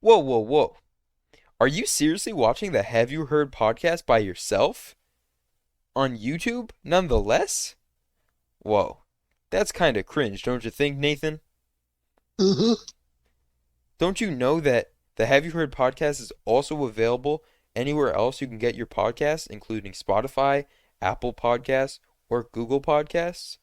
Whoa, whoa, whoa. Are you seriously watching the Have You Heard podcast by yourself? On YouTube, nonetheless? Whoa. That's kind of cringe, don't you think, Nathan? Uh-huh. Don't you know that the Have You Heard podcast is also available anywhere else you can get your podcasts, including Spotify, Apple Podcasts, or Google Podcasts?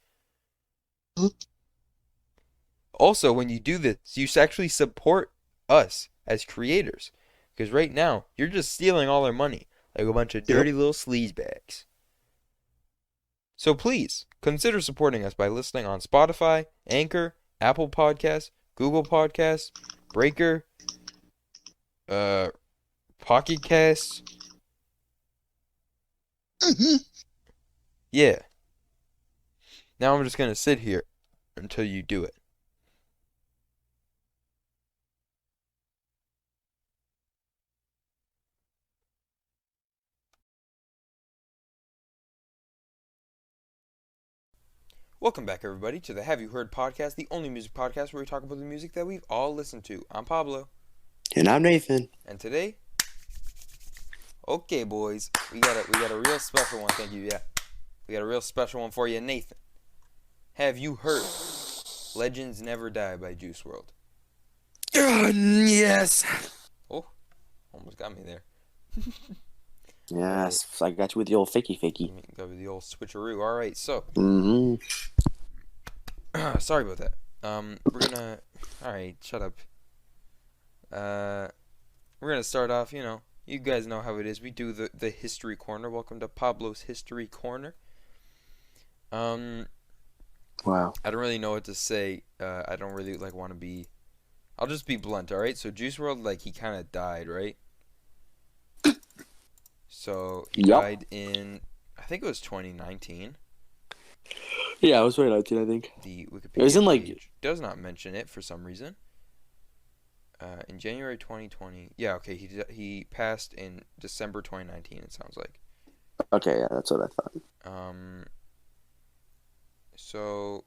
Also, when you do this, you actually support us as creators. Because right now, you're just stealing all our money like a bunch of Yep. dirty little sleazebags. So please, consider supporting us by listening on Spotify, Anchor, Apple Podcasts, Google Podcasts, Breaker, uh, Pocket Casts. Mhm. Yeah. Now I'm just gonna sit here until you do it. Welcome back, everybody, to the Have You Heard podcast, the only music podcast where we talk about the music that we've all listened to. I'm Pablo, And I'm Nathan. and today, okay, boys, we got a real special one. Thank you. Yeah, we got a real special one for you, Nathan. Have you heard "Legends Never Die" by Juice World? Yes. Oh, almost got me there. All right, Yes. I got you with the old fakey fakey. go with the old switcheroo. All right, so Mm-hmm. sorry about that. We're gonna. All right, shut up. Uh, we're gonna start off. You guys know how it is. We do the history corner. Welcome to Pablo's history corner. Um, Wow. I don't really know what to say. I don't really want to be. I'll just be blunt. All right. So Juice World, he kind of died, right? So he Yup. died in, I think it was 2019. Yeah, I was right out, I think. The It was Wikipedia in page does not mention it for some reason. In January 2020. Yeah, okay. He passed in December 2019. It sounds like. Okay, yeah, that's what I thought. Um. So,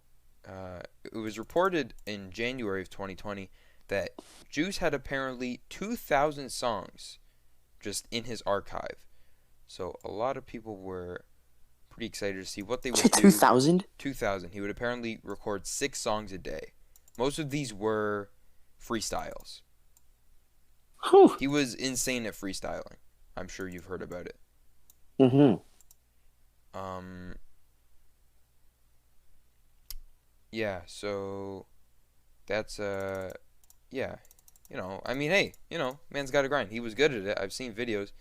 it was reported in January of 2020 that Juice had apparently 2,000 songs just in his archive. So a lot of people were pretty excited to see what they would Two do. thousand? 2,000. He would apparently record 6 songs a day. Most of these were freestyles. Whew. He was insane at freestyling. I'm sure you've heard about it. Mm-hmm. Um, yeah, so that's yeah, I mean, hey, man's got to grind. He was good at it. I've seen videos.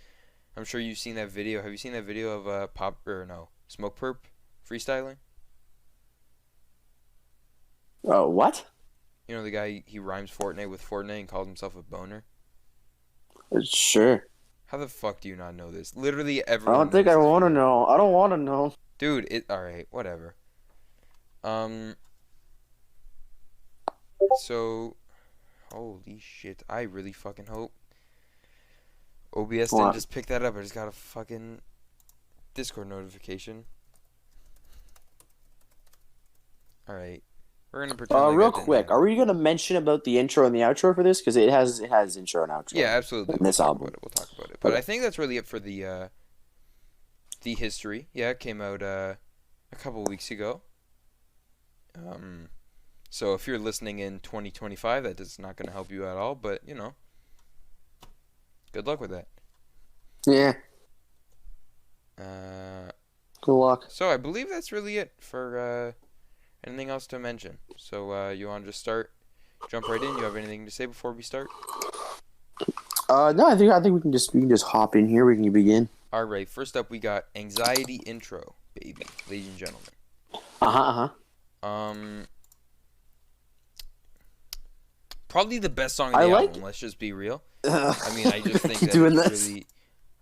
I'm sure you've seen that video. Have you seen that video of Pop or no Smoke Perp freestyling? Oh, what? You know the guy he rhymes Fortnite with Fortnite and calls himself a boner. Sure. How the fuck do you not know this? Literally I don't everyone think knows I this want to video. know. I don't want to know. Dude, all right, whatever. Um, so holy shit, I really fucking hope OBS didn't What? just pick that up. I just got a fucking Discord notification. All right, we're gonna pretend like Real that didn't quick, are happen. we gonna mention about the intro and the outro for this? Because it has intro and Yeah, outro absolutely. in We'll this talk about album. it. We'll talk about it. But Okay. I think that's really it for the history. Yeah, it came out a couple weeks ago. Um, so if you're listening in 2025, that is not gonna help you at all. But good luck with that. Yeah. Uh, Good luck. so I believe that's really it for anything else to mention. So you want to just jump right in? You have anything to say before we start? No, I think we can just hop in here. We can begin. All right. First up, we got Anxiety Intro, baby, ladies and gentlemen. Um, Probably the best song of I the like album. Let's just be real. uh, I mean, I just think that doing it's this. really,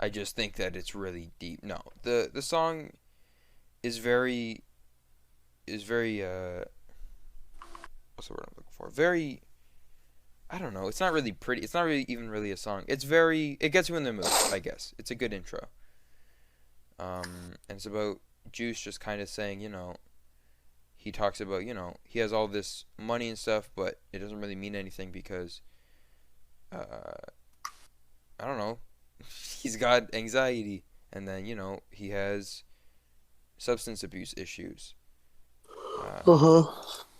I just think that it's really deep. No, the song is very what's the word I'm looking for? Very, I don't know. It's not really pretty. It's not really even really a song. It gets you in the mood, I guess. It's a good intro. And it's about Juice just kind of saying, he talks about, he has all this money and stuff, but it doesn't really mean anything because uh, I don't know. He's got anxiety, and then he has substance abuse issues, Uh uh, huh.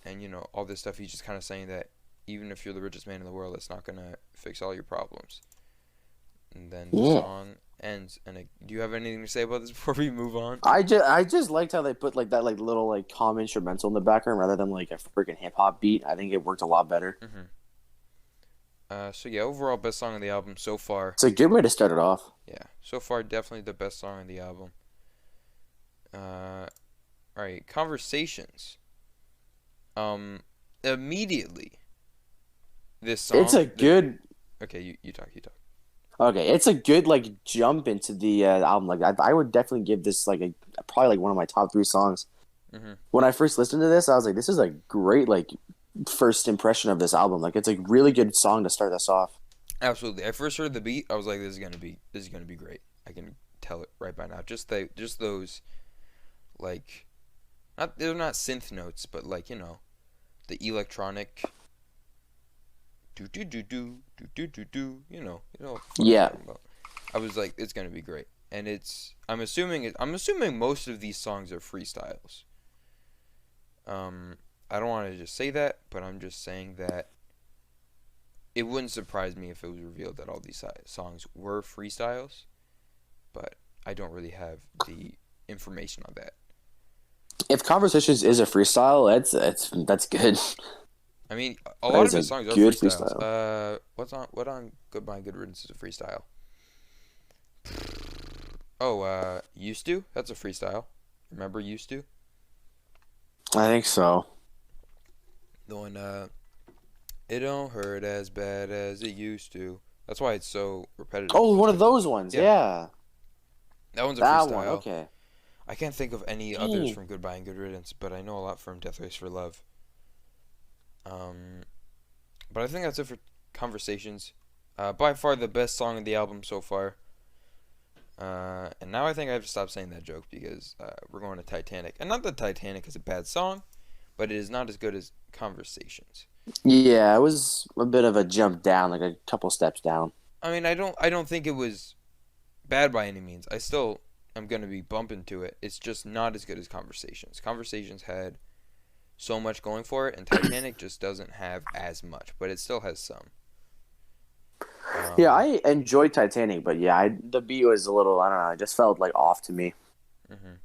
and all this stuff. He's just kind of saying that even if you're the richest man in the world, it's not gonna fix all your problems. And then the Yeah. song ends. And do you have anything to say about this before we move on? I just liked how they put like that like little like calm instrumental in the background rather than like a freaking hip hop beat. I think it worked a lot better. hmm So yeah, overall best song on the album so far. It's a good way to start it off. Yeah, so far definitely the best song on the album. Uh, all right, Conversations. Um, Immediately this It's song. a good Okay, you talk, you talk. Okay, it's a good like jump into the album. Like I would definitely give this like a probably like one of my top three songs. hmm When I first listened to this, I was like, this is a great like first impression of this album. Like it's a really good song to start us off. Absolutely. I first heard the beat, I was like, this is gonna be great. I can tell it right by now. Just those like, not they're not synth notes, but like the electronic do do do do do do do do. You know what the fuck I'm Yeah, talking about. I was like, it's gonna be great, and I'm assuming most of these songs are freestyles. Um, I don't want to just say that, but I'm just saying that it wouldn't surprise me if it was revealed that all these songs were freestyles, but I don't really have the information on that. if Conversations is a freestyle, that's good. I mean, a That lot is of a his songs are good freestyles. freestyle. What on Goodbye Good Riddance is a freestyle? Oh, Used to? That's a freestyle. Remember Used to? I think so. The one, it don't hurt as bad as it used to. That's why it's so repetitive. Oh, It's one of because those ones. yeah, Yeah, that one's a that one. freestyle. Okay. I can't think of any others Dang. from Goodbye and Good Riddance, but I know a lot from Death Race for Love. Um, but I think that's it for Conversations. By far the best song of the album so far. And now I think I have to stop saying that joke because we're going to Titanic. And not that Titanic is a bad song, but it is not as good as Conversations. Yeah, it was a bit of a jump down, like a couple steps down. I mean, I don't think it was bad by any means. I still am going to be bumping to it. It's just not as good as Conversations. Conversations had so much going for it, and Titanic just doesn't have as much, but it still has some. Yeah, Um, I enjoyed Titanic, but yeah, the beat was a little, I don't know, it just felt like off to me. mhm.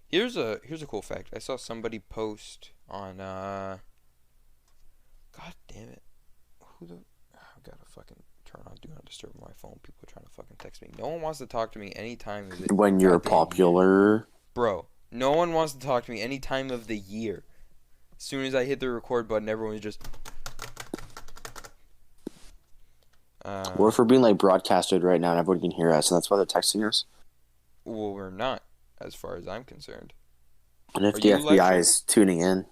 Here's a cool fact. I saw somebody post on God damn it. Who the I've got to fucking turn on Do Not Disturb on my phone. People are trying to fucking text me. No one wants to talk to me any time of the When you're goddamn year. popular. Bro, no one wants to talk to me any time of the year. As soon as I hit the record button, everyone's just What uh if we're being like broadcasted right now and everyone can hear us, and that's why they're texting us? well, we're not as far as I'm concerned. And if Are the you live FBI streaming? is tuning in?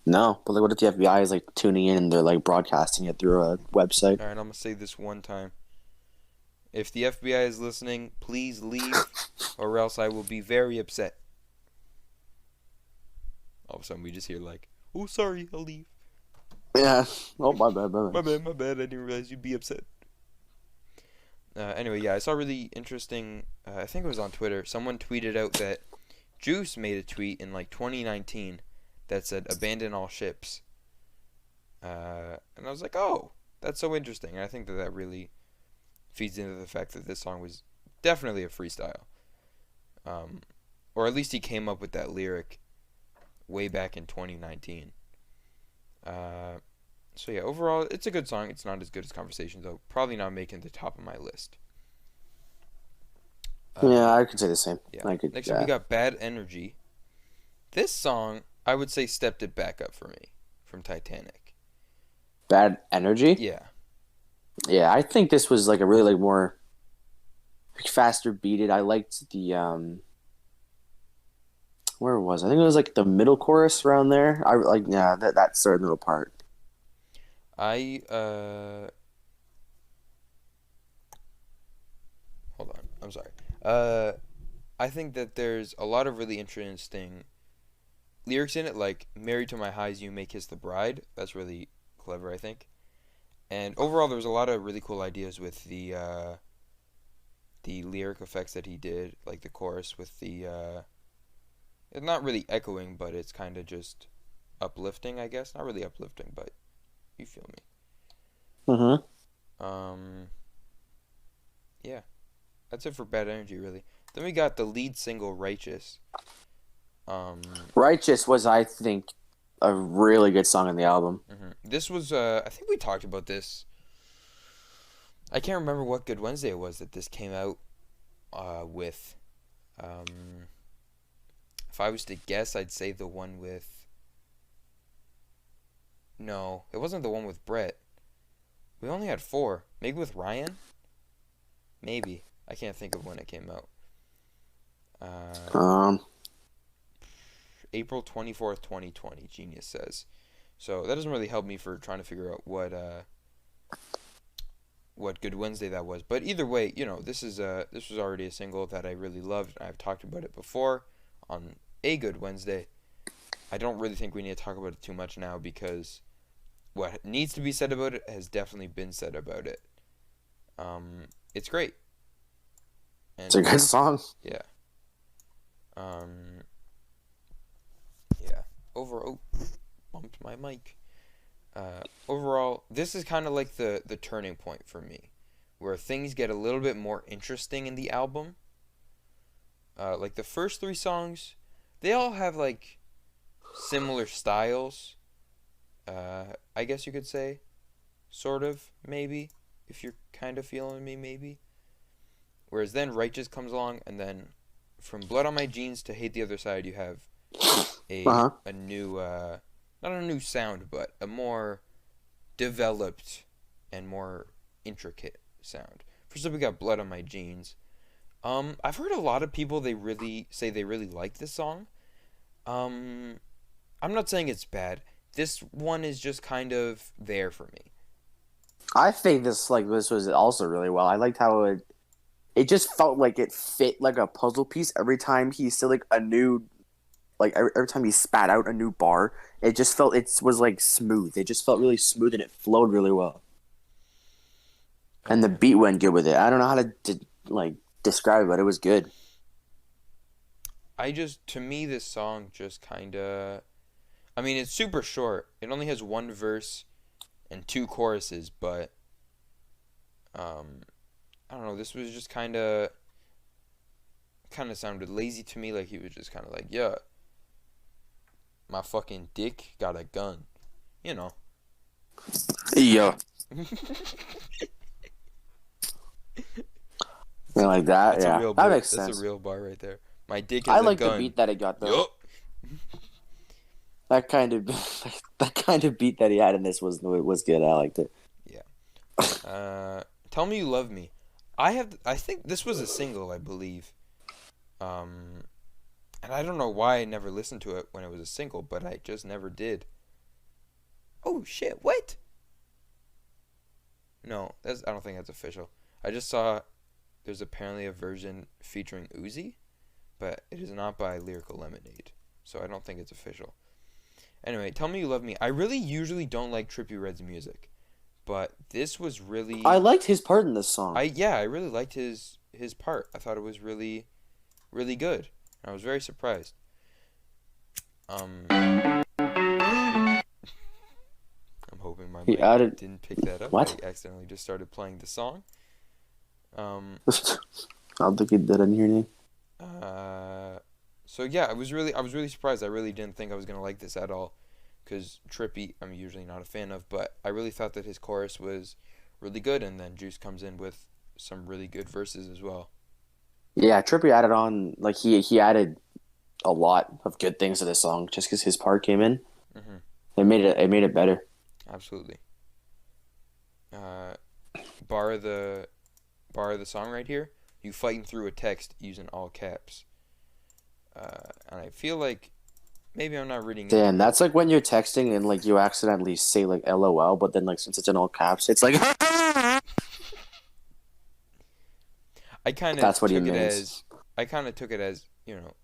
No, but like, what if the FBI is like tuning in and they're like broadcasting it through a website? All right, I'm going to say this one time. If the FBI is listening, please leave or else I will be very upset. All of a sudden we just hear like, "Oh, sorry, I'll leave." Yeah. Oh, my bad, my My bad. bad, my bad. I didn't realize you'd be upset. Anyway, yeah, I saw a really interesting. I think it was on Twitter. Someone tweeted out that Juice made a tweet in like 2019 that said "abandon all ships," and I was like, "Oh, that's so interesting." And I think that really feeds into the fact that this song was definitely a freestyle, um, or at least he came up with that lyric way back in 2019. Uh, so yeah, overall, it's a good song. It's not as good as Conversations, though. Probably not making the top of my list. Yeah, Uh, I could say the same. yeah. I could, Next up, we yeah. got Bad Energy. This song, I would say, stepped it back up for me from Titanic. Bad energy? Yeah. Yeah, I think this was like a really like more like, faster beated. I liked the where was it? I think it was like the middle chorus around there. I like yeah, that certain little part. I, hold on. I'm sorry. Uh, I think that there's a lot of really interesting lyrics in it, like "Married to My Highs, You May Kiss the Bride." That's really clever, I think. And overall, there was a lot of really cool ideas with the lyric effects that he did, like the chorus with the it's not really echoing, but it's kind of just uplifting, I guess. Not really uplifting, but you feel me. Mm-hmm. Um, yeah, that's it for Bad Energy, really. Then we got the lead single, Righteous. Um, Righteous was, I think, a really good song on the album. This was, I think we talked about this. I can't remember what Good Wednesday it was that this came out with. Um, if I was to guess, I'd say the one with. No, it wasn't the one with Brett. We only had four. Maybe with Ryan? Maybe. I can't think of when it came out. Uh, Um, April 24th, 2020, Genius says. So that doesn't really help me for trying to figure out what Good Wednesday that was. But either way, this was already a single that I really loved. I've talked about it before on a Good Wednesday. I don't really think we need to talk about it too much now because what needs to be said about it has definitely been said about it. It's great. it's a And good song. yeah. Um, yeah. Oh, bumped my mic. Overall, this is kind of like the turning point for me, where things get a little bit more interesting in the album. Like the first three songs, they all have like similar styles. I guess you could say, sort of, maybe, if you're kind of feeling me, maybe. Whereas then Righteous comes along, and then from Blood on My Jeans to Hate the Other Side, you have a Uh-huh. a new not a new sound, but a more developed and more intricate sound. First up, we got Blood on My Jeans. I've heard a lot of people they really say they really like this song. Um, I'm not saying it's bad. This one is just kind of there for me. I think this was also really well. I liked how it just felt like it fit like a puzzle piece every time he said like a new like every time he spat out a new bar. It just felt it was like smooth. It just felt really smooth and it flowed really well. And the Uh, beat went good with it. I don't know how to like describe it, but it was good. to me, this song just kind of. I mean, it's super short. It only has one verse and two choruses, but um, I don't know. This was just kind of sounded lazy to me. Like he was just kind of like, yeah, my fucking dick got a gun, you know. Yeah, yeah, like that. That's a Yeah, real that bar. makes That's a sense. real bar right there. My dick I is a like the gun. beat that it got though. Yup. That kind of that kind of beat that he had in this was good. I liked it. Yeah. Tell Me You Love Me. I think this was a single, I believe. Um, and I don't know why I never listened to it when it was a single, but I just never did. Oh shit! What? No, I don't think that's official. I just saw there's apparently a version featuring Uzi, but it is not by Lyrical Lemonade, so I don't think it's official. Anyway, Tell Me You Love Me. I really usually don't like Trippie Redd's music, but this was I really liked his part in this song. I really liked his part. I thought it was really really good. I was very surprised. Shoot. I'm hoping my He mic added didn't pick that up. I what? accidentally just started playing the song. Um I don't think he did any your name. uh so yeah, I was really surprised. I really didn't think I was going to like this at all cuz Trippy I'm usually not a fan of, but I really thought that his chorus was really good and then Juice comes in with some really good verses as well. Yeah, Trippie added on like he added a lot of good things to this song just because his part came in. Mhm. It made it better. Absolutely. Uh bar of the bar of the song right here. You fighting through a text using all caps. And I feel like maybe I'm not reading Damn, into it. that's like when you're texting and like you accidentally say like LOL, but then like since it's in all caps, it's like I kind of that's what he took it means. as I kind of took it as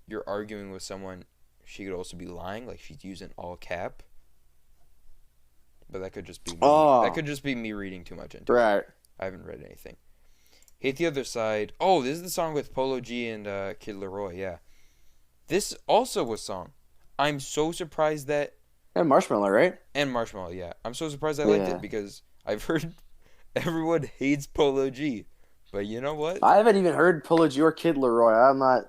you're arguing with someone. She could also be lying, like she's using all cap. but that could just be me. That Oh, could just be me reading too much into it. right. I haven't read anything. Hate the Other Side. Oh, this is the song with Polo G and Kid Leroy. Yeah, this also was song. I'm so surprised that And Marshmallow, right? and Marshmallow. Yeah, I'm so surprised I liked it Yeah. because I've heard everyone hates Polo G, but you know what? I haven't even heard Pillage or Kid Leroy. I'm not.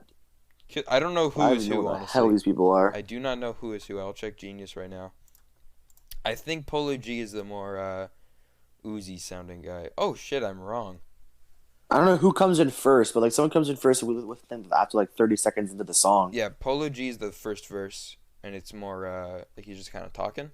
I don't know I who don't is even know who, who the hell honestly. these people are. I do not know who is who. I'll check Genius right now. I think Polo G is the more Uzi sounding guy. Oh shit, I'm wrong. I don't know who comes in first, but like someone comes in first with them after like 30 seconds into the song. Yeah, Polo G is the first verse, and it's more like he's just kind of talking.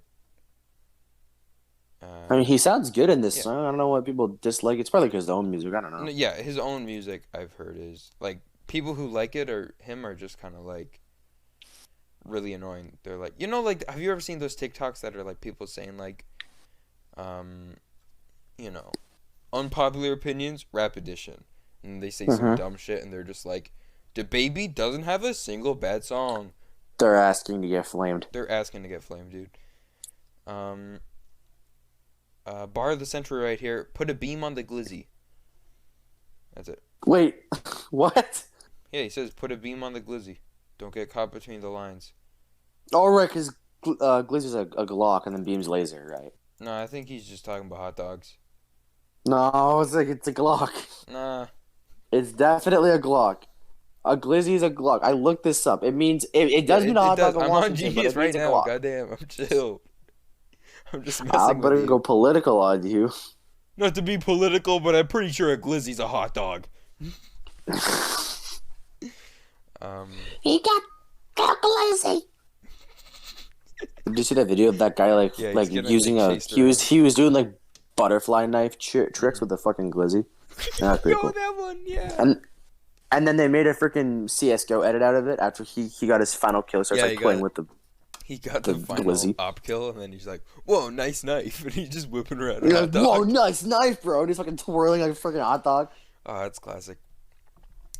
I mean, he sounds good in this Yeah, song. I don't know why people dislike it. It's probably because of his own music. I don't know. Yeah, his own music I've heard is like people who like it or him are just kind of like really annoying. They're like, like have you ever seen those TikToks that are like people saying like, um, you know, unpopular opinions, rap edition, and they say some hmm dumb shit, and they're just like, "The baby doesn't have a single bad song." They're asking to get flamed. They're asking to get flamed, dude. Um, bar of the century right here. Put a beam on the glizzy. That's it. Wait, what? Yeah, he says put a beam on the glizzy. Don't get caught between the lines. Oh, right, because Glizzy's a Glock and then Beam's laser, right? No, I think he's just talking about hot dogs. No, it's a Glock. Nah, It's definitely a Glock. A Glizzy is a Glock. I looked this up. It means it yeah, does mean a it hot does. dog in I'm on Washington, but Genius it means right a now. Glock. Goddamn, I'm chill. I'm just I messing with better you. go political on you. Not to be political, but I'm pretty sure a glizzy's a hot dog. Um, He got Glizzy. Did you see that video of that guy yeah, he's like getting like using a chased around. he was doing like butterfly knife tricks Mhm. with a fucking Glizzy? That's pretty Yo, cool. that one, yeah. And then they made a freaking CS:GO edit out of it after he got his final kill. Starts Yeah, like playing with he got the the final Glizzy. op kill, and then he's like, "Whoa, nice knife," and he's just whipping around a You're hot like, whoa, dog. nice knife, bro. And he's fucking twirling like a freaking hot dog. Oh, that's classic.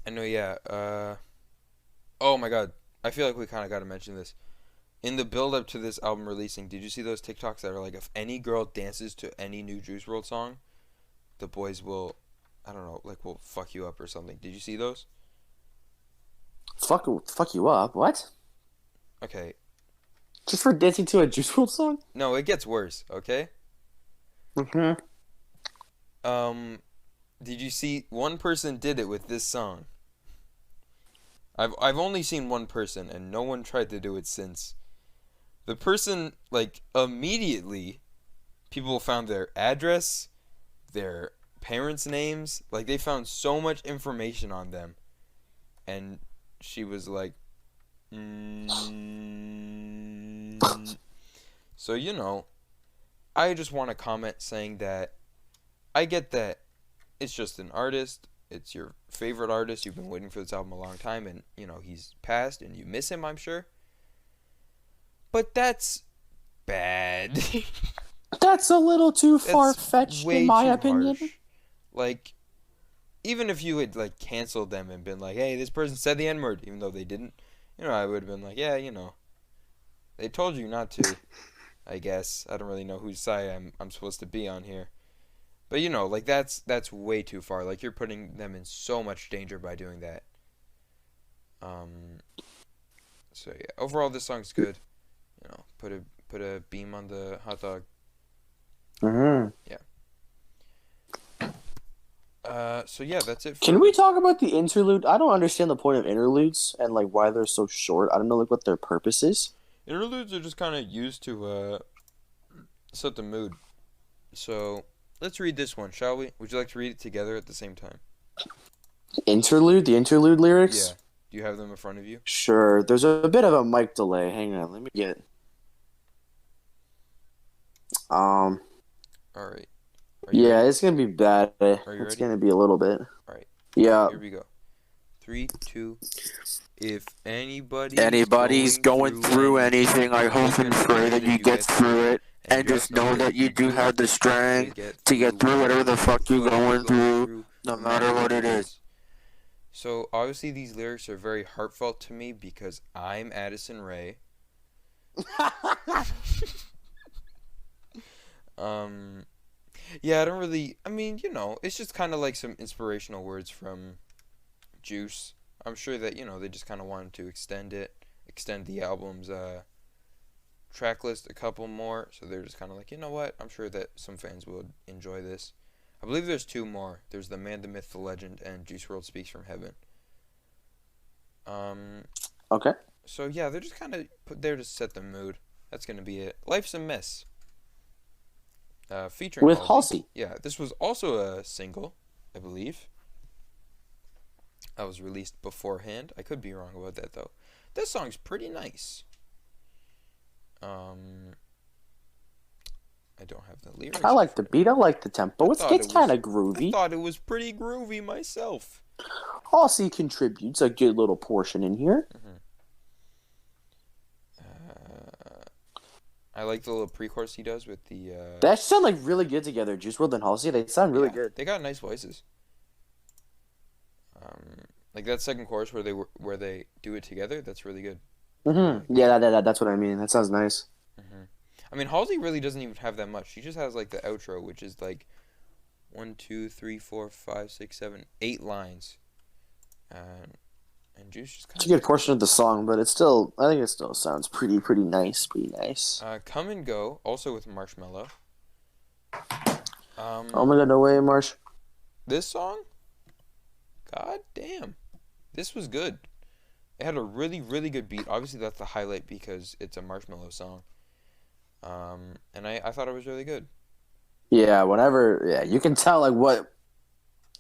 I know, yeah. Oh my god, I feel like we kind of got to mention this. In the build up to this album releasing, did you see those TikToks that are like, if any girl dances to any new Juice WRLD song, the boys will, I don't know, like will fuck you up or something. Did you see those? Fuck you up. What? Okay. Just for dancing to a Juice WRLD song? No, it gets worse, okay? Mm-hmm. Um, did you see one person did it with this song? I've only seen one person and no one tried to do it since. The person like immediately people found their address, their parents' names, like they found so much information on them. And she was like so I just want to comment saying that I get that it's just an artist. It's your favorite artist. You've been waiting for this album a long time, and he's passed, and you miss him, I'm sure. But that's bad. That's a little too That's far-fetched, in way my too opinion. harsh. Like, even if you had like canceled them and been like, "Hey, this person said the N-word," even though they didn't, I would have been like, "Yeah, they told you not to." I guess I don't really know whose side I'm supposed to be on here. But like that's way too far. Like you're putting them in so much danger by doing that. Um. So yeah, overall this song's good. Put a beam on the hot dog. Mm-hmm. Yeah. So yeah, that's it. Can we talk about the interlude? I don't understand the point of interludes and like why they're so short. I don't know like what their purpose is. Interludes are just kind of used to set the mood. So let's read this one, shall we? Would you like to read it together at the same time? Interlude? The interlude lyrics? Yeah. Do you have them in front of you? Sure. There's a bit of a mic delay. Hang on, let me get. All right. Yeah, it's gonna be bad. Are you It's ready? gonna be a little bit. All right. Yeah. Here we go. 3, 2. If Anybody's going through anything, I hope and pray that you get through it, and just know that you do have the strength to get through whatever the fuck you're going through, no matter what it is. So obviously these lyrics are very heartfelt to me because I'm Addison Rae. Um, yeah, I don't really. I mean, it's just kind of like some inspirational words from Juice. I'm sure that they just kind of wanted to extend the album's track list a couple more. So they're just kind of like, you know what? I'm sure that some fans will enjoy this. I believe there's two more. There's the Man, the Myth, the Legend, and Juice World Speaks from Heaven. Um, Okay. so yeah, they're just kind of put there to set the mood. That's gonna be it. Life's a Mess, featuring With Halsey. Halsey. Yeah, this was also a single, I believe. That was released beforehand. I could be wrong about that though. This song's pretty nice. Um, I don't have the I lyrics in like the front of me. beat. I like the tempo. It's kind of I groovy. thought it was pretty groovy myself. Halsey contributes a good little portion in here. Hmm. I like the little pre-chorus he does with the. They actually sound like really good together. Juice WRLD and Halsey. They sound really Yeah, good. they got nice voices. Like that second chorus where they do it together. That's really good. I really like that. Yeah, that's what I mean. That sounds nice. Hmm. I mean, Halsey really doesn't even have that much. She just has like the outro, which is like 1, 2, 3, 4, 5, 6, 7, 8 lines. And Juice just kind It's a of good does portion it. of the song, but I think it still sounds pretty nice. Pretty nice. Come and Go, also with Marshmello. Oh Um, my god, no way, Marsh. this song, god damn, this was good. It had a really, really good beat. Obviously, that's the highlight because it's a Marshmello song. And I thought it was really good. Yeah, you can tell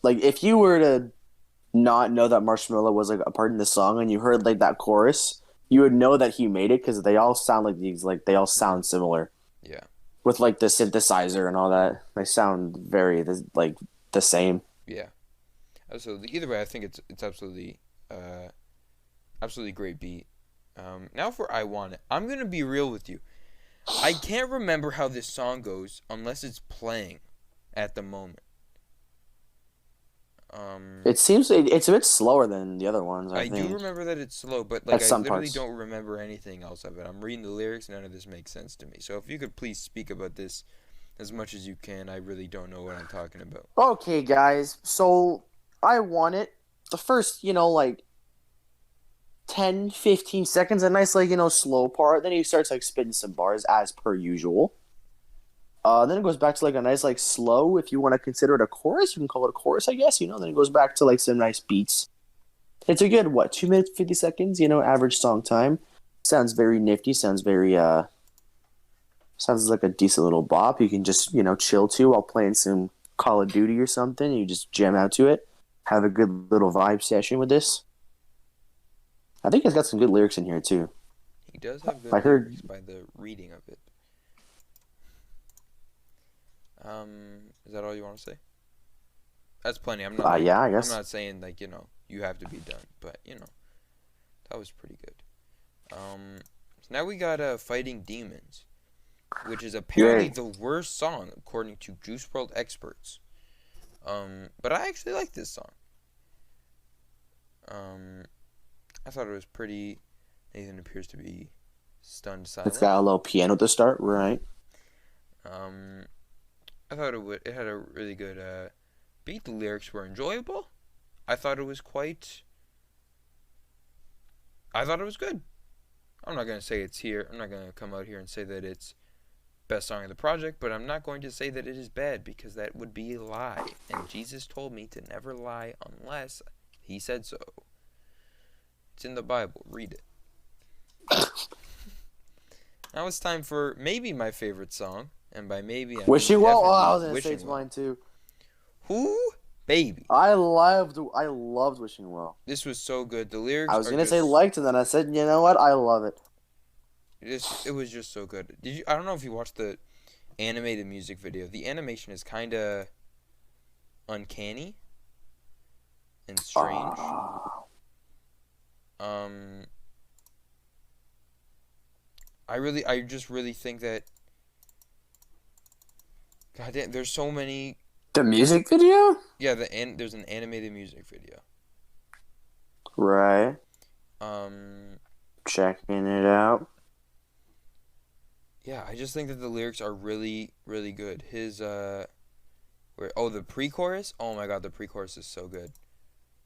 like if you were to not know that Marshmello was like a part in the song and you heard like that chorus, you would know that he made it because they all sound like these like they all Hmm. sound similar Yeah. with like the synthesizer and all Hmm. that. They sound very like the same. Yeah. Absolutely. Either way, I think it's uh absolutely great beat. Now for I Want It. I'm gonna be real with you. I can't remember how this song goes unless it's playing at the moment. Um, It's a bit slower than the other ones, I I do think, remember that it's slow, but like at I some literally parts. don't remember anything else of it. I'm reading the lyrics, none of this makes sense to me. So if you could please speak about this as much as you can, I really don't know what I'm talking about. Okay, guys. So I want it. The first, like 10, 15 seconds, a nice slow part. Then he starts like spitting some bars as per usual. Then it goes back to like a nice slow. If you want to consider it a chorus, you can call it a chorus, I guess. Then it goes back to like some nice beats. It's a good 2 minutes 50 seconds. Average song time. Sounds very nifty. Sounds like a decent little bop. You can just chill to while playing some Call of Duty or something. You just jam out to it. Have a good little vibe session with this. I think it's got some good lyrics in here too. He does have I good heard. lyrics by the reading of it. Is that all you want to say? That's plenty. Yeah, I I'm guess. not saying like you have to be done, but that was pretty good. So now we got Fighting Demons, which is apparently Yay. the worst song according to Juice World experts. But I actually like this song. Um, I thought it was pretty. Nathan appears to be stunned It's got silent. a little piano to start, right? Um, I thought it had a really good beat. The lyrics were enjoyable. I thought it was quite. I thought it was good. I'm not gonna say it's here. I'm not gonna come out here and say that it's best song of the project, but I'm not going to say that it is bad because that would be a lie. And Jesus told me to never lie unless he said so. It's in the Bible. Read it. Now it's time for maybe my favorite song, and by maybe I mean Wishing Well. Oh, I definitely was gonna say Wishing it's Well. mine too. Who? Baby. I loved Wishing Well. This was so good. The I lyrics was are gonna say just liked, and then I said, you know what? I love it. it was just so good. Did you I don't know if you watched the animated music video. The animation is kind of uncanny and strange. Ah. Um I just really think that God damn, there's so many. The music video? Yeah, there's an animated music video. Right. Um Checking it out. yeah, I just think that the lyrics are really, really good. The pre-chorus. Oh my God, the pre-chorus is so good.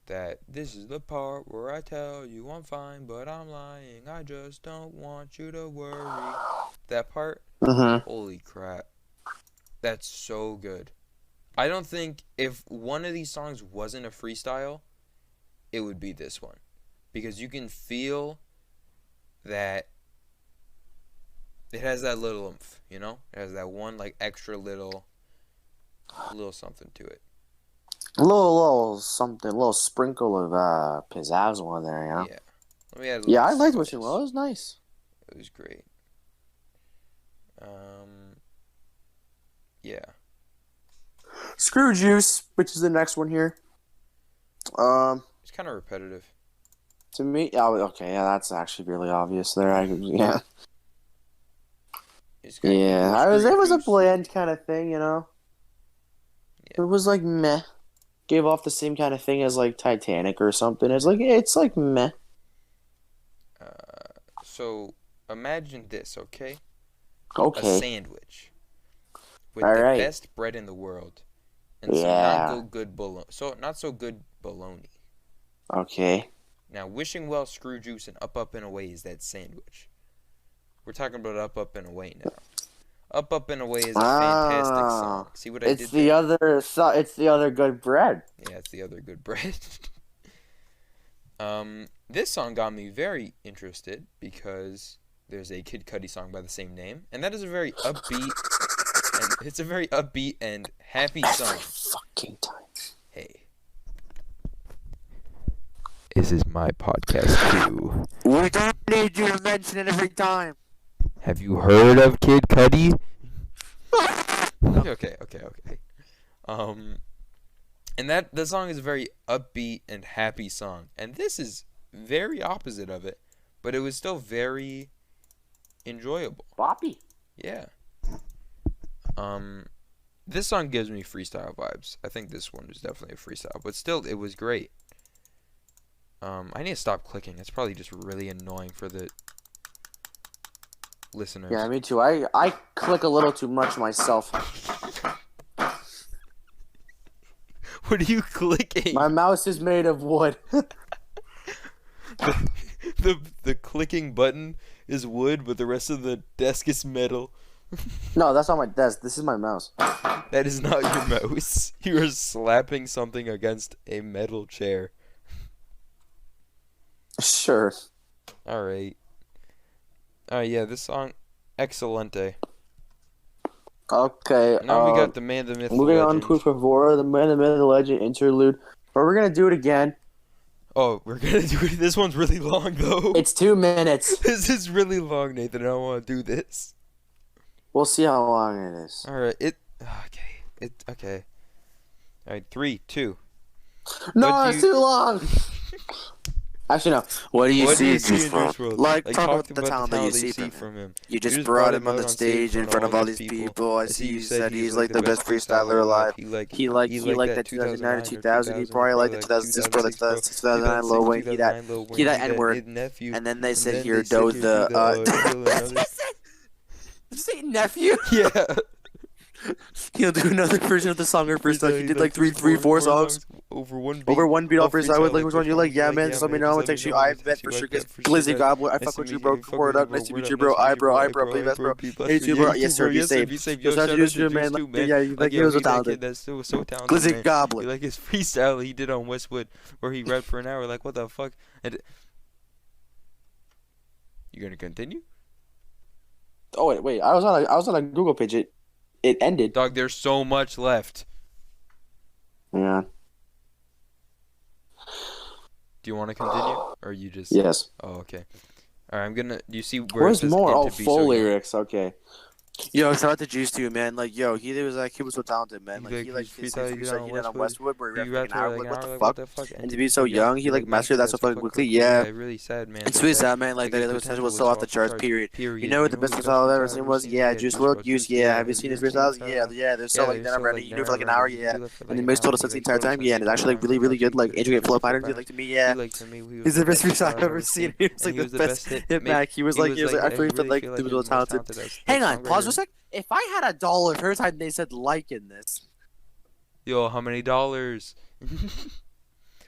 That this is the part where I tell you I'm fine, but I'm lying. I just don't want you to worry. That part, Mm-hmm. holy crap, that's so good. I don't think if one of these songs wasn't a freestyle, it would be this one, because you can feel that it has that little oomph, you know? It has that one like extra little something to it. Little something, a little sprinkle of pizzazz on there, you know. Yeah. Let me add a Yeah, little I liked Wishing Well. spice. It was nice. It was great. Yeah. Screw Juice, which is the next one here. Um, It's kind of repetitive. to me, oh, okay, yeah, that's actually really obvious there. Yeah, It's kind of keep yeah. your I was. screw It was a juice. bland kind of thing, you know. Yeah. It was like meh. Gave off the same kind of thing as like Titanic or something. It's like meh. So imagine this, okay? A Okay. sandwich with All the right. best bread in the world and some Yeah. not so good bologna. Okay. Now, wishing well, screw juice, and up and away is that sandwich. We're talking about up and away now. Up and away is a fantastic Ah, song. See what I it's did the there? other. It's the other good bread. Yeah, it's the other good bread. This song got me very interested because there's a Kid Cudi song by the same name, and that is a very upbeat and it's a very upbeat and happy Every song. fucking time. Hey, this is my podcast too. We don't need you to mention it every time. Have you heard of Kid Cudi? Okay. Um, and that the song is a very upbeat and happy song, and this is very opposite of it, but it was still very enjoyable. Boppy. Yeah. Um, this song gives me freestyle vibes. I think this one is definitely a freestyle, but still, it was great. I need to stop clicking. It's probably just really annoying for the listeners. Yeah, me too. I click a little too much myself. What are you clicking? My mouse is made of wood. The clicking button is wood, but the rest of the desk is metal. No, that's not my desk. This is my mouse. That is not your mouse. You are slapping something against a metal chair. Sure. Alright. Alright, yeah, this song, Excelente. Okay. Now we got the man, the myth, the Moving on legend. to Favora, the man, the myth, the legend interlude. But we're gonna do it again. Oh, we're gonna do it. This one's really long, though. It's 2 minutes. This is really long, Nathan. I don't want to do this. We'll see how long it is. Alright, okay. Alright, 3, 2. No, What do it's you- too long. Actually, no. What do you What do see you in see in Juice WRLD? Juice WRLD? Like, talk about talked the talent that you see from him. from him. You just brought him on the stage in front of all these people. I see you said he's like the best freestyler alive. He liked that 2009 to 2000. He probably liked the 2006 Pro, the 2009 Lil Wayne. He that N-word. And then they said here, Doe the Did you say nephew? Yeah. He'll do another version of the song or first time. He did like three, four songs. Over one Beat off freestyle with like which one you like? Yeah, man. Just let me know. I'll text you. I bet for sure. Glizzy Gobbler. I fuck with you, bro. Word up. Nice to meet you, bro. I, bro. Play best, bro. Hey, you, bro. Yes, sir. Be safe. Just have to do shit, man. Yeah, you like he was so talented. That's so talented. Glizzy Gobbler. You like his freestyle he did on Westwood, where he rapped for an hour. Like, what the fuck? And you gonna continue? Oh wait. I was on a Google page. It ended. Dog, there's so much left. Yeah. Do you want to continue, or you just? Yes. Oh, okay. All right, I'm gonna. Do you see where it Where's says more? "and Oh, to be full so young"? lyrics. Okay. Yo, shout out to Juice too, man. Like, yo, he was so talented, man. He's Like, like, he's his freestyle, you get freestyle on he did on Westwood. Westwood, where he You rapped for like rap an for hour. like an Like, what the hour, like what fuck? the fuck? And And to to be be so so young, young, he he like like mastered mastered that that so so fucking fucking quickly. quickly. Yeah, Yeah, really sad, man. it's But really that sad, man. Like, like his the potential potential was was so off the off the charts. charts. Period. You Period. know You what the know who best the best freestyle I've ever freestyle I've seen ever was? seen? Yeah, Yeah, Juice Juice WRLD. WRLD. Juice. Juice. Yeah, Yeah, have you his seen his Juice. Yeah, freestyles? so Yeah, yeah. They're so yeah, like they're so never like ending. You do it for never like an hour. ending. You Yeah, do that for and like then an makes hour. total He sense the like entire total time. sense Yeah, the and it's entire actually time. like really, He really actually good. Like good. intricate Intricate flow flow patterns. patterns. Like to me, He yeah. like to me. He was He's the the best best freestyle freestyle I've I've ever ever seen. seen, He was and like he the was the best best hit. hit back. He was He like, was like I he feel really like feel he like was he's so the most talented. talented as like Hang on, pause for a songwriter. sec. If I had $1 for every time they said like in this, Yo, how many dollars?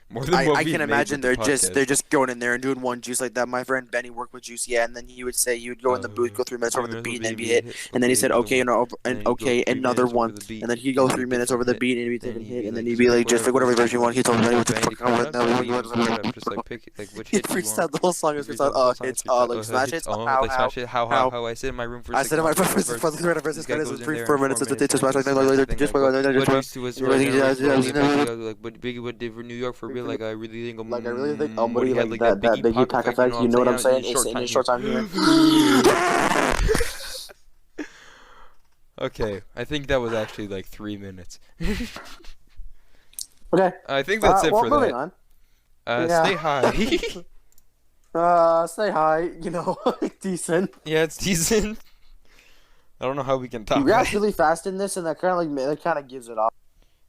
More than what I we've can made with imagine the they're podcast. just going in there and doing one juice like that. My friend Benny worked with Juice, yeah, and then he would say he would go in the booth, go 3 minutes over the 3 minutes will beat, and be then the be beat hit. hit. And then he Okay, said, another okay, one. And and then he'd go okay, 3 minutes another over one, the beat. and then he'd It'd go be a 3 minutes over different the hit. beat, and he'd be Then taking he'd hit, be and then like, he'd just be pick like, just whatever pick whatever version version you you want. want. He told me, Yo, what the Bandy, fuck I cut it want up. Bandy, even cut it now. up. Just like pick like which He hits you want. freestyled the whole song. He He freestyle freestyled, the whole song. hits, Freestyle like smash hits. hits, how, Like smash it. how. How I sit in my room for I 6 said in my months for the first verse. versus This guy credits goes was in three there four in minutes 4 minutes to and smash just like smash the thing. just Like what used to was really never explode. If I feel like what Biggie would do for New York for real, like I really think like I really think what he Buddy had like like that that Biggie Biggie pocket pack effect. You know effect. what You I'm know what saying? I'm In saying? short In time a here. short time here. Okay, I think that was actually like 3 minutes. Okay. I think that's it Well, for moving that. on. Stay Yeah. high. Say hi. You know, decent. Yeah, it's decent. I don't know how we can He top raps that. really fast in this, and that kind of gives it off.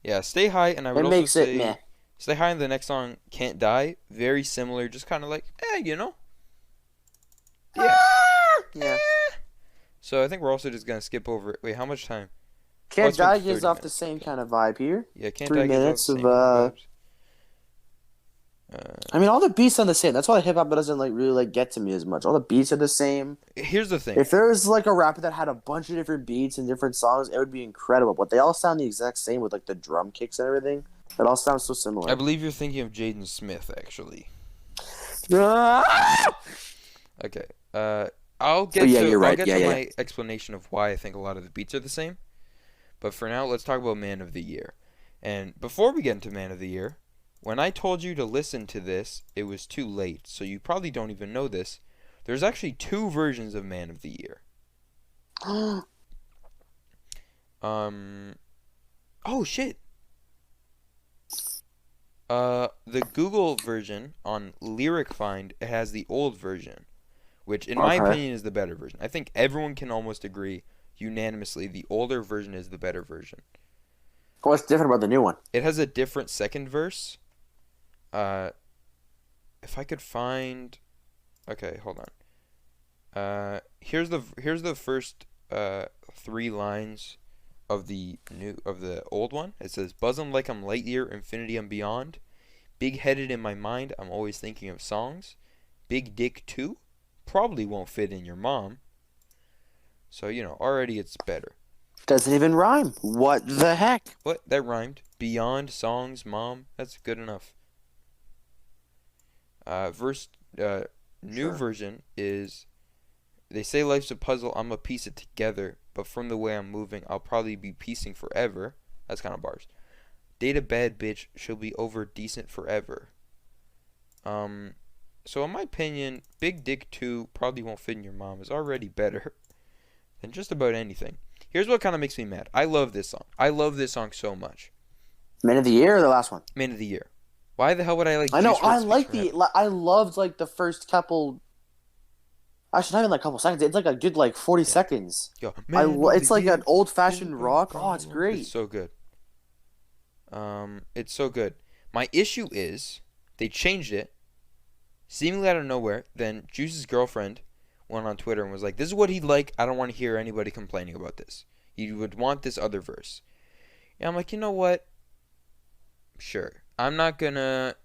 Yeah, stay high, and I would It also makes it meh. say stay high in the next song, Can't Die. Very similar, just kind of like, you know? Yeah. Yeah. So I think we're also just gonna skip over. Wait, how much time? Oh, Can't it's been Die 30 gives off the minutes. same Okay. kind of vibe here. Yeah, Can't Three Die gives off the minutes same of kind of vibes. I mean, all the beats are the same. That's why hip hop doesn't like really like get to me as much. All the beats are the same. Here's the thing. If there was like a rapper that had a bunch of different beats and different songs, it would be incredible. But they all sound the exact same with like the drum kicks and everything. It all sounds so I similar. believe you're thinking of Jaden Smith, actually. Ah! Okay. I'll get yeah, to you're right. I'll get Yeah, to yeah. my explanation of why I think a lot of the beats are the same. But for now, let's talk about Man of the Year. And before we get into Man of the Year, when I told you to listen to this, it was too late. So you probably don't even know this. There's actually two versions of Man of the Year. Oh shit. The Google version on Lyric Find, it has the old version, which in my Okay. opinion is the better version. I think everyone can almost agree unanimously the older version is the better version. What's different about the new one? It has a different second verse. If I could find, okay, hold on. Here's the first 3 lines of the old one. It says, "Buzzin' like I'm Lightyear, infinity and beyond. Big headed in my mind, I'm always thinking of songs. Big dick too, probably won't fit in your mom." So already it's better. Doesn't even rhyme. What the heck? What? That rhymed. Beyond songs, mom. That's good enough. Verse new Sure. version is, they say life's a puzzle, I'ma piece it together, but from the way I'm moving, I'll probably be piecing forever. That's kind of bars. Date a bad bitch, she'll be over decent forever. So in my opinion, Big Dick 2 probably won't fit in your mom is already better than just about anything. Here's what kind of makes me mad. I love this song. I love this song so much. Man of the Year or the last one? Man of the Year. Why the hell would I like I know. Juice WRLD I Speaks like for Heaven? I loved like the first couple. Actually, not even like a couple seconds. It's like a good like 40 Yeah. seconds. Yo, It's like an old Been fashioned rock. Oh, it's It's great. so good. It's so good. My issue is they changed it seemingly out of nowhere. Then Juice's girlfriend went on Twitter and was like, "This is what he'd like. I don't want to hear anybody complaining about this. He would want this other verse." And I'm like, you know what? Sure. I'm not gonna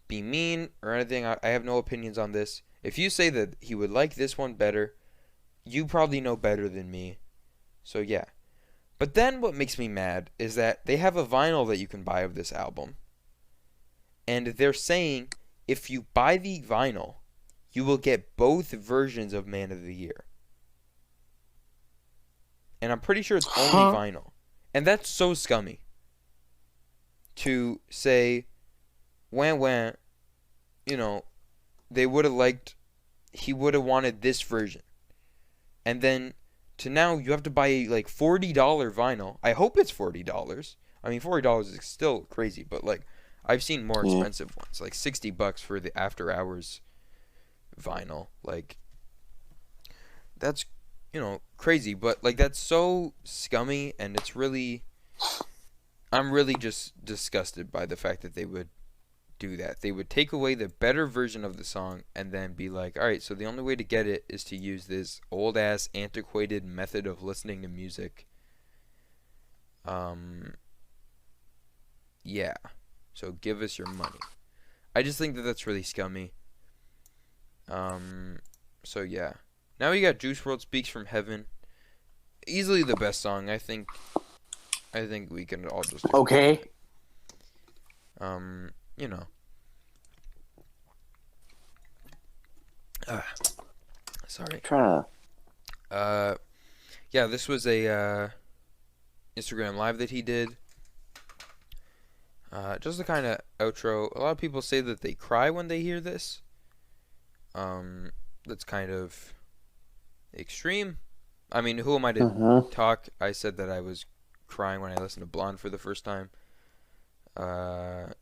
be mean or anything. I have no opinions on this. If you say that he would like this one better, you probably know better than me. So yeah. But then what makes me mad is that they have a vinyl that you can buy of this album. And they're saying if you buy the vinyl, you will get both versions of Man of the Year. And I'm pretty sure it's only vinyl. And that's so scummy. To say, when, they would have liked, he would have wanted this version. And then to now you have to buy like $40 vinyl. I hope it's $40. I mean, $40 is still crazy, but like I've seen more Yeah. expensive ones, like $60 for the after hours vinyl. Like that's crazy, but like that's so scummy, and it's really I'm really just disgusted by the fact that they would do that. They would take away the better version of the song and then be like, all right, so the only way to get it is to use this old ass antiquated method of listening to music. Um, yeah. So give us your money. I just think that that's really scummy. Um, so yeah. Now we got Juice World Speaks from Heaven. Easily the best song. I think we can all just agree. Okay. You know. Sorry. Trying Yeah, this was a Instagram live that he did. Just a kind of outro. A lot of people say that they cry when they hear this. That's kind of extreme. I mean, who am I to talk? I said that I was crying when I listened to Blonde for the first time. But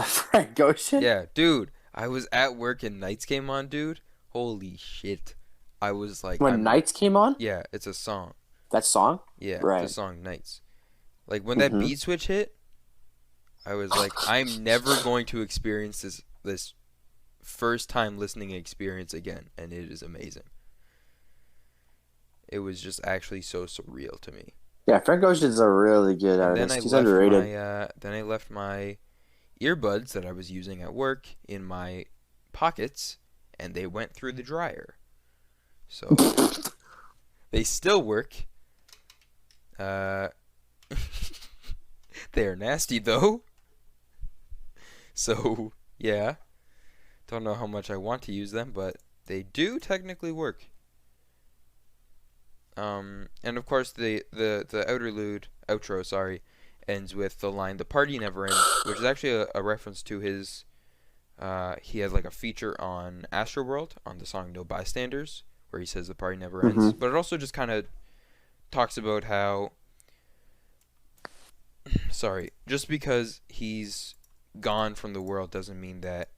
Frank Ocean? Yeah, dude. I was at work and Nights came on, dude. Holy shit. I was like, When Nights came on? yeah, it's a song. That song? Yeah, Right. the song Nights. Like when that beat switch hit, I was like, I'm never going to experience this first time listening experience again, and it is amazing. It was just actually so surreal to me. Yeah, Frank Ocean's a really good And then artist. He's underrated. I left my earbuds that I was using at work in my pockets, and they went through the dryer. So they still work. They're nasty though. So yeah, don't know how much I want to use them, but they do technically work. And of course the outro, sorry, ends with the line "The party never ends," which is actually a reference to his. He had like a feature on Astroworld on the song "No Bystanders," where he says the party never ends. But it also just kind of talks about how, sorry, just because he's gone from the world doesn't mean that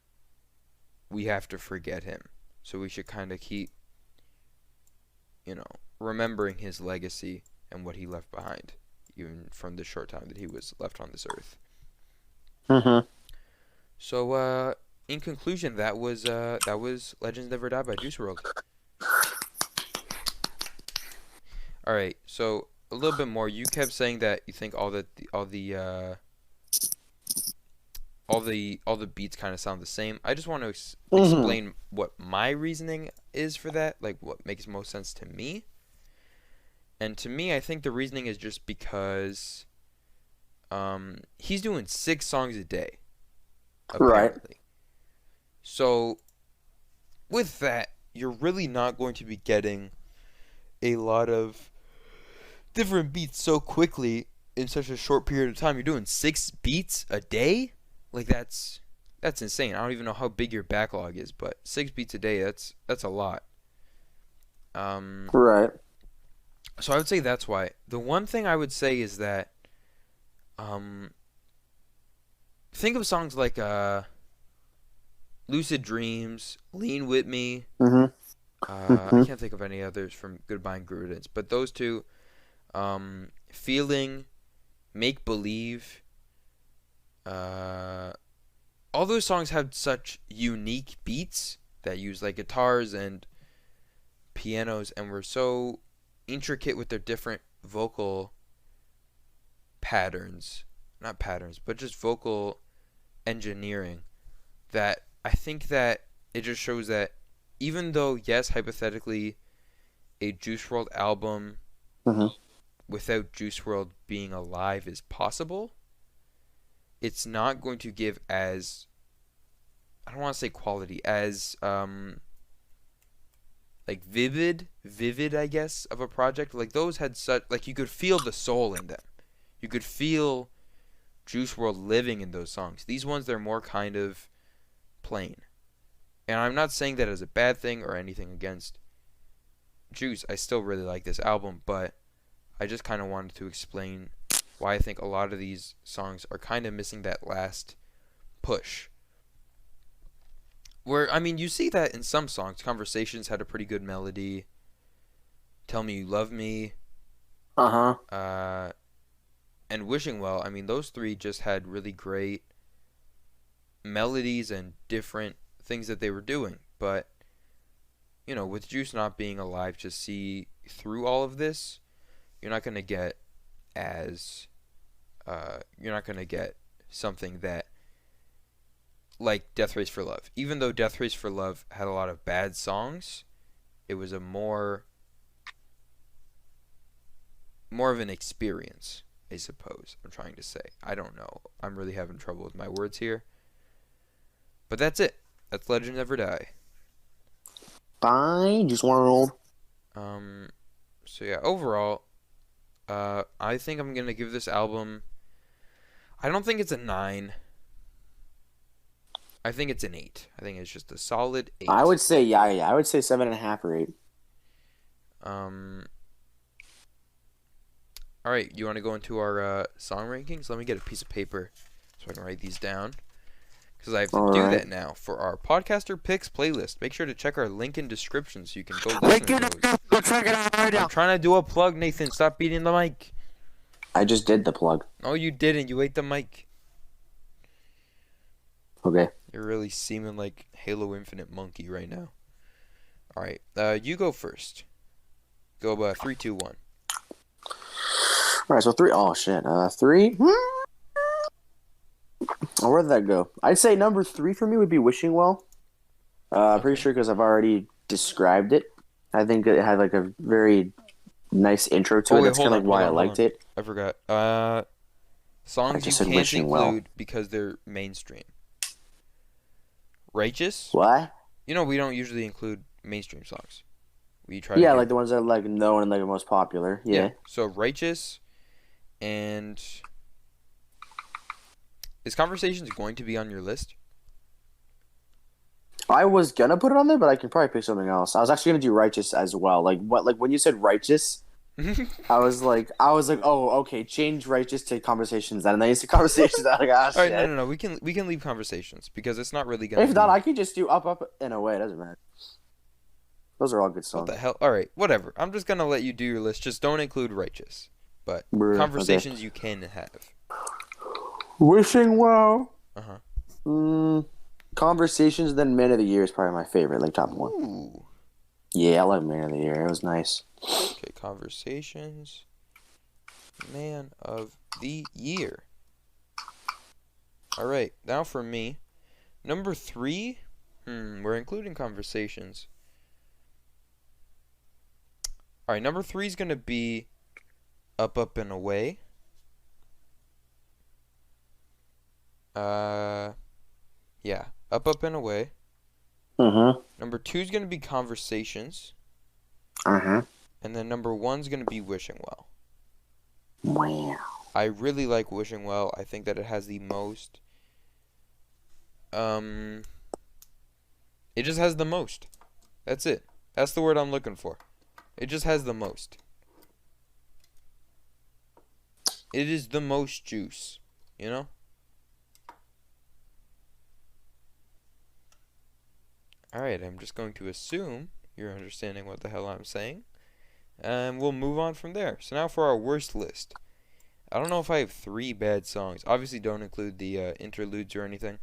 we have to forget him. So we should kind of keep, remembering his legacy and what he left behind, even from the short time that he was left on this earth. So, in conclusion, that was Legends Never Die by Juice WRLD. All right, so a little bit more. You kept saying that you think all the beats kind of sound the same. I just want to explain what my reasoning is for that, like what makes most sense to me. And to me, I think the reasoning is just because he's doing 6 songs a day, apparently. Right. So with that, you're really not going to be getting a lot of different beats so quickly in such a short period of time. You're doing 6 beats a day? Like that's insane. I don't even know how big your backlog is, but 6 beats a day, that's a lot. Right. So I would say that's why. The one thing I would say is that think of songs like Lucid Dreams, Lean With Me. I can't think of any others from Goodbye and Good Riddance, but those two, Feeling, Make Believe, all those songs have such unique beats that use like guitars and pianos and were so intricate with their different vocal patterns, not patterns, but just vocal engineering, that I think that it just shows that even though, yes, hypothetically, a Juice WRLD album without Juice WRLD being alive is possible, it's not going to give as, I don't want to say quality, as like vivid, I guess, of a project. Like those had such, like you could feel the soul in them. You could feel Juice WRLD living in those songs. These ones, they're more kind of plain. And I'm not saying that as a bad thing or anything against Juice, I still really like this album, but I just kind of wanted to explain why I think a lot of these songs are kind of missing that last push. Where, I mean, you see that in some songs. Conversations had a pretty good melody. Tell Me You Love Me, Uh huh. uh, and Wishing Well. I mean, those three just had really great melodies and different things that they were doing. But, with Juice not being alive to see through all of this, you're not going to get as, you're not going to get something that, like Death Race for Love. Even though Death Race for Love had a lot of bad songs, it was a more of an experience, I suppose. I'm trying to say. I don't know. I'm really having trouble with my words here. But that's it. That's Legend Never Die. Bye, Juice WRLD. So yeah, overall, I think I'm gonna give this album. I don't think it's a 9. I think it's an 8. I think it's just a solid 8. I would say yeah. I would say 7.5 or 8. Um. All right, you want to go into our song rankings? Let me get a piece of paper so I can write these down. Because I have to All do right. that now for our Podcaster Picks playlist. Make sure to check our link in description so you can go listen to those. Go check it out right now. I'm trying to do a plug, Nathan. Stop beating the mic. I just did the plug. No, you didn't. You ate the mic. Okay. You're really seeming like Halo Infinite Monkey right now. All right, you go first. Go 3, 2, 1. All right. So 3. Oh shit. 3. Oh, where did that go? I'd say number 3 for me would be Wishing Well. Pretty Okay. sure because I've already described it. I think it had like a very nice intro to Oh it. wait, That's hold kind of on, like hold why I on, hold liked on. it. I forgot. I Songs you just said can't Wishing Well. include because they're mainstream. Righteous. What? We don't usually include mainstream songs. We try to Yeah, do. like the ones that are like known and like the most popular. Yeah. Yeah. So Righteous and is Conversations going to be on your list? I was gonna put it on there, but I can probably pick something else. I was actually gonna do Righteous as well. Like what? Like when you said Righteous, I was like, oh, okay, change Righteous to Conversations. Then and then you said Conversations. I'm like, ah, All right, no, shit. no, no. We can leave Conversations because it's not really gonna If not, be. I could just do Up in a Way. It doesn't matter. Those are all good What the songs. hell? All right, whatever. I'm just gonna let you do your list. Just don't include Righteous, but Okay. Conversations you can have. Wishing Well. Uh huh. Conversations, then Man of the Year is probably my favorite, like top one. Ooh. Yeah, I love Man of the Year. It was nice. Okay, Conversations, Man of the Year. All right, now for me, number 3. We're including Conversations. All right, number 3 is gonna be Up and Away. Yeah, Up and Away. Mm-hmm. Number 2 is gonna be Conversations, Uh-huh. and then number 1 is gonna be Wishing Well. Wow. I really like Wishing Well. I think that it has the most. It just has the most. That's it. That's the word I'm looking for. It just has the most. It is the most juice, you know? Alright, I'm just going to assume you're understanding what the hell I'm saying. And we'll move on from there. So now for our worst list. I don't know if I have 3 bad songs. Obviously don't include the interludes or anything.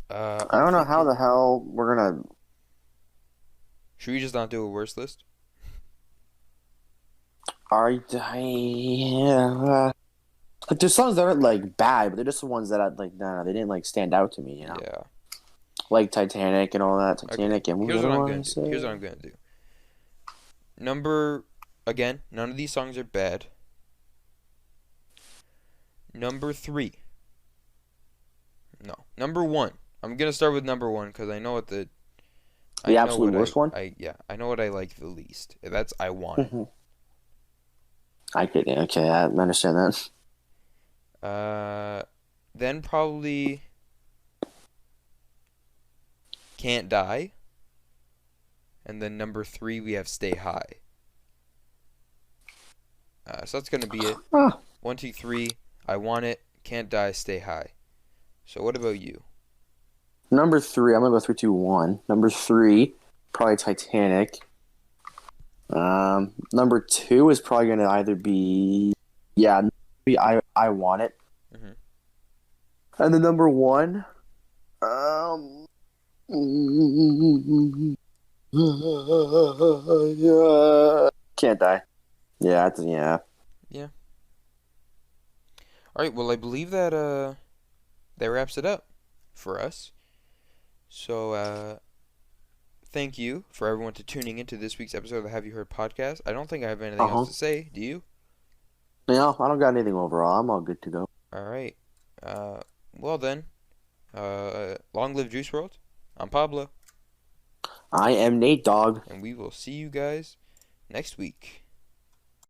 I I'm don't know how thinking... the hell we're gonna. Should we just not do a worst list? Yeah. Like there's songs that aren't like bad, but they're just the ones that I like. Nah, they didn't like stand out to me. Yeah. Like Titanic and all that. Okay. Titanic and what Here's was the what I'm other one gonna I do. said? Here's what I'm gonna do. None of these songs are bad. Number 3. No. Number 1. I'm gonna start with number 1 because I know what the. The I know absolute what worst one. I know what I like the least. That's I Want It. I could. Okay, I understand that. Then probably Can't Die. And then number 3, we have Stay High. So that's going to be it. Ah, 1, 2, 3. I Want It, Can't Die, Stay High. So what about you? number three. I'm gonna go 3, 2, 1. Number three, probably Titanic. Number two is probably gonna either be I Want It, Hmm. and then number one, um, Can't Die. Yeah, yeah. Yeah. All right. Well, I believe that that wraps it up for us. So thank you for everyone to tuning into this week's episode of the Have You Heard podcast. I don't think I have anything Uh else huh. to say. Do you? No, I don't got anything overall. I'm all good to go. All right. Uh, well then, long live Juice World. I'm Pablo, I am Nate Dogg. and we will see you guys next week.